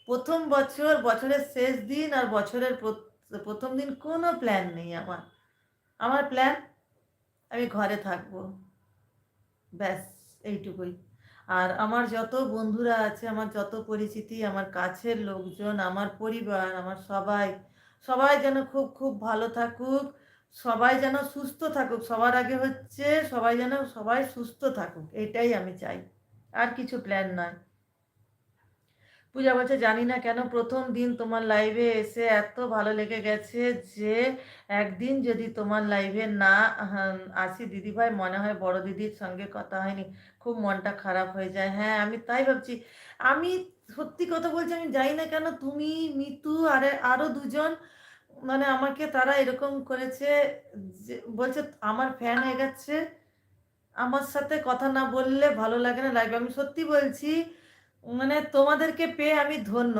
প্রথম বছর, বছরের শেষ দিন আর বছরের প্রথম দিন কোনো প্ল্যান নেই আমার। আমার প্ল্যান আমি ঘরে থাকবো, ব্যাস এইটুকুই। আর আমার যত বন্ধুরা আছে, আমার যত পরিচিতি, আমার কাছের লোকজন, আমার পরিবার, আমার সবাই, সবাই যেন খুব খুব ভালো থাকুক, সবাই যেন সুস্থ থাকুক। সবার আগে হচ্ছে সবাই যেন সবাই সুস্থ থাকুক, এটাই আমি চাই, আর কিছু প্ল্যান নয়। পূজা বলছে জানি না কেন প্রথম দিন তোমার লাইভে এসে এত ভালো লেগে গেছে যে একদিন যদি তোমার লাইভে না আসি দিদিভাই, মনে হয় বড় দিদির সঙ্গে কথা হয়নি, খুব মনটা খারাপ হয়ে যায়। হ্যাঁ, আমি তাই ভাবছি। আমি সত্যি কথা বলছি, আমি জানি না কেন তুমি, মিতু, আর আরও দুজন, মানে আমাকে তারা এরকম করেছে যে বলছে আমার ফ্যান হয়ে গেছে, আমার সাথে কথা না বললে ভালো লাগে না লাইভে। আমি সত্যি বলছি, মানে তোমাদেরকে পেয়ে আমি ধন্য।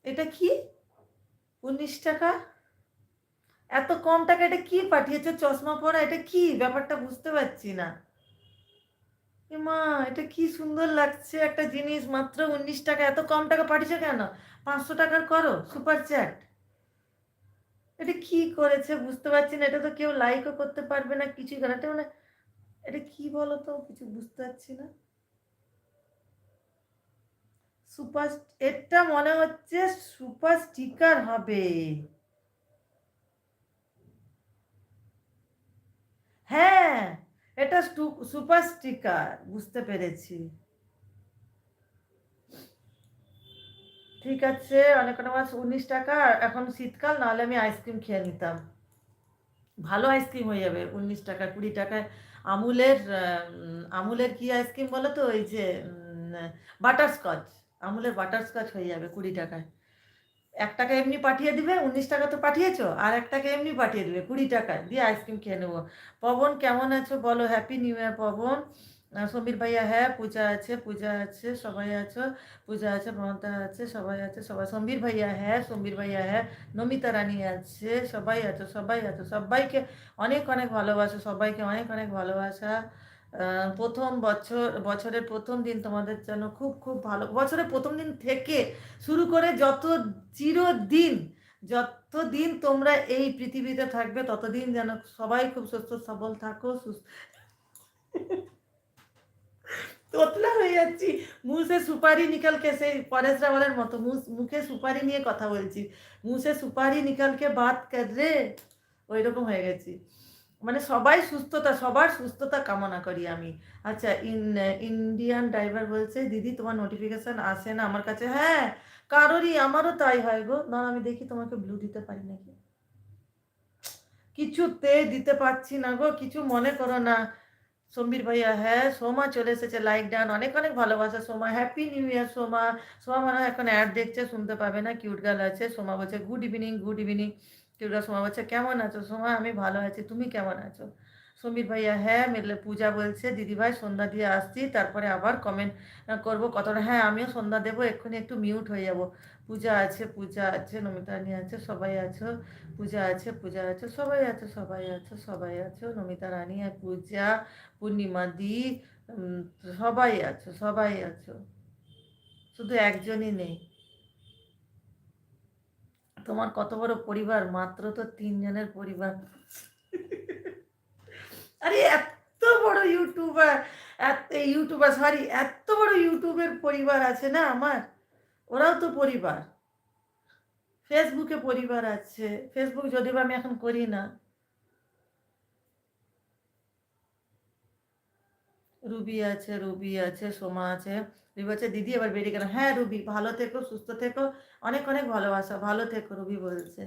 এটা কি 19 টাকা, এত কম টাকা, এটা কি পাঠিয়েছে চশমা পরা, এটা কি ব্যাপারটা বুঝতে পারছি না। মা, এটা কি সুন্দর লাগছে একটা জিনিস, মাত্র 19 টাকা, এত কম টাকা পাঠিয়েছে কেন? 500 টাকার করো সুপার চ্যাট। এটা কি করেছে বুঝতে পারছি না, এটা তো কেউ লাইকও করতে পারবে না, কিছুই করে এটা, মানে এটা কি বলো তো, কিছু বুঝতে পারছি না। সুপার, এটা মনে হচ্ছে সুপার স্টিকার হবে। হ্যাঁ, এটা সুপার স্টিকার, বুঝতে পেরেছি। ঠিক আছে, অনেক অনেক মাস 19 টাকা। এখন শীতকাল, নাহলে আমি আইসক্রিম খেয়ে নিতাম, ভালো আইসক্রিম হয়ে যাবে 19 টাকা 20 টাকায়। আমুলের আমুলের কি আইসক্রিম বলো তো, ওই যে বাটারস্কচ, আমুলের বাটারস্কচ হয়ে যাবে 20 টাকায়। 1 টাকা এমনি পাঠিয়ে দিবে, 19 টাকা তো পাঠিয়েছো, আর 1 টাকা এমনি পাঠিয়ে দিবে 20 টাকায়, দিয়ে আইসক্রিম খেয়ে নেবো। পবন কেমন আছো বলো, happy new year Pawan. Samir ভাইয়া, হ্যাঁ পূজা আছে, পূজা আছে, সবাই আছো, পূজা আছে, মমতা আছে, সবাই আছে, সবাই, সমীর ভাইয়া হ্যাঁ, সমীর ভাইয়া হ্যাঁ, নমিতা রানী আছে, সবাই আছো, সবাই আছো, সবাইকে অনেক অনেক ভালোবাসা, সবাইকে অনেক অনেক ভালোবাসা। প্রথম বছর, বছরের প্রথম দিন তোমাদের জন্য খুব খুব ভালো, বছরের প্রথম দিন থেকে শুরু করে যত চিরদিন, যতদিন তোমরা এই পৃথিবীতে থাকবে ততদিন যেন সবাই খুব সুস্থ সবল থাকো, সুস্থ। তোতলা হয়ে যাচ্ছি, মুছে সুপারি নিকালকে, সেই পরেশ রাওয়ালের মতো মুখে সুপারি নিয়ে কথা বলছি, মুছে সুপারি নিকালকে বাত কর রে, ওই রকম হয়ে গেছি। মানে সবাই সুস্থতা, সবার সুস্থতা কামনা করি আমি। আচ্ছা, ইন্ডিয়ান ড্রাইভার বলছে দিদি তোমার নোটিফিকেশন আসে না আমার কাছে। হ্যাঁ, কারোরই, আমারও তাই হয় গো। না, আমি দেখি তোমাকে ব্লু দিতে পারি নাকি, কিছুতে দিতে পারছি না গো, কিছু মনে করো না। সমীর ভাইয়া হ্যাঁ, সোমা চলে এসেছে, লাইক ডান, অনেক অনেক ভালোবাসা সোমা, হ্যাপি নিউ ইয়ার সোমা। সোমা মনে হয় এখন অ্যাড দেখছে, শুনতে পাবে না, কিউট গার্ল আছে। সোমা বলছে good evening, good evening. Cute girl Soma বলছে কেমন আছো সোমা, আমি ভালো আছি, তুমি কেমন আছো? সমীর ভাইয়া হ্যাঁ, মেলে পূজা বলছে দিদিভাই সন্ধ্যা দিয়ে আসছি, তারপরে আবার কমেন্ট করবো কতটা। হ্যাঁ, আমিও সন্ধ্যা দেবো, এক্ষুনি একটু মিউট হয়ে যাব। পূজা আছে, পূজা আছে, নমিতা রানী আছে, সবাই আছো, পূজা আছে, পূজা আছে, সবাই আছো, সবাই আছো, সবাই আছো, নমিতা রানী আর পূজা, পূর্ণিমা দি, উম, সবাই আছো, সবাই আছো, শুধু একজনই নেই। তোমার কত বড় পরিবার, মাত্র তো 3 জনের পরিবার। আরে এত বড় ইউটিউবার, এত ইউটিউবার, সরি, এত বড় ইউটিউবের পরিবার আছে না আমার, ওরাও তো পরিবার। ফেসবুকে পরিবার আছে, ফেসবুক যদিও বা আমি এখন করি না। রুবি আছে, রুবি আছে, সোমা আছে। রুবি বলছে দিদি এবার বেরিয়ে গেল। হ্যাঁ রুবি, ভালো থেকো, সুস্থ থেকো, অনেক অনেক ভালোবাসা, ভালো থেকো রুবি বলছে।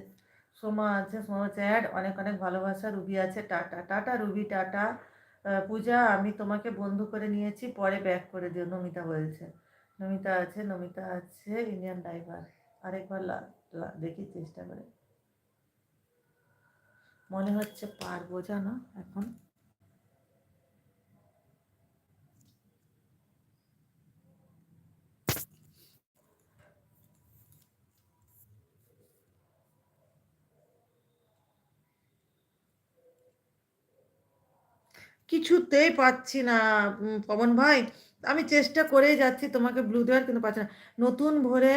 সোমা আছে, সোমা হচ্ছে অ্যাড, অনেক অনেক ভালোবাসা। রুবি আছে, টাটা টাটা রুবি, টাটা। পূজা আমি তোমাকে বন্ধু করে নিয়েছি, পরে ব্যাক করে দিও, নমিতা বলছে। নমিতা আছে, নমিতা আছে, ইন্ডিয়ান ড্রাইভার। আরেকবার দেখি চেষ্টা করে, মনে হচ্ছে পারবো জানো এখন। কিছুতেই পাচ্ছি না, পবন ভাই। আমি চেষ্টা করেই যাচ্ছি তোমাকে ব্লু দেওয়ার, কিন্তু পাচ্ছি না। নতুন ভোরে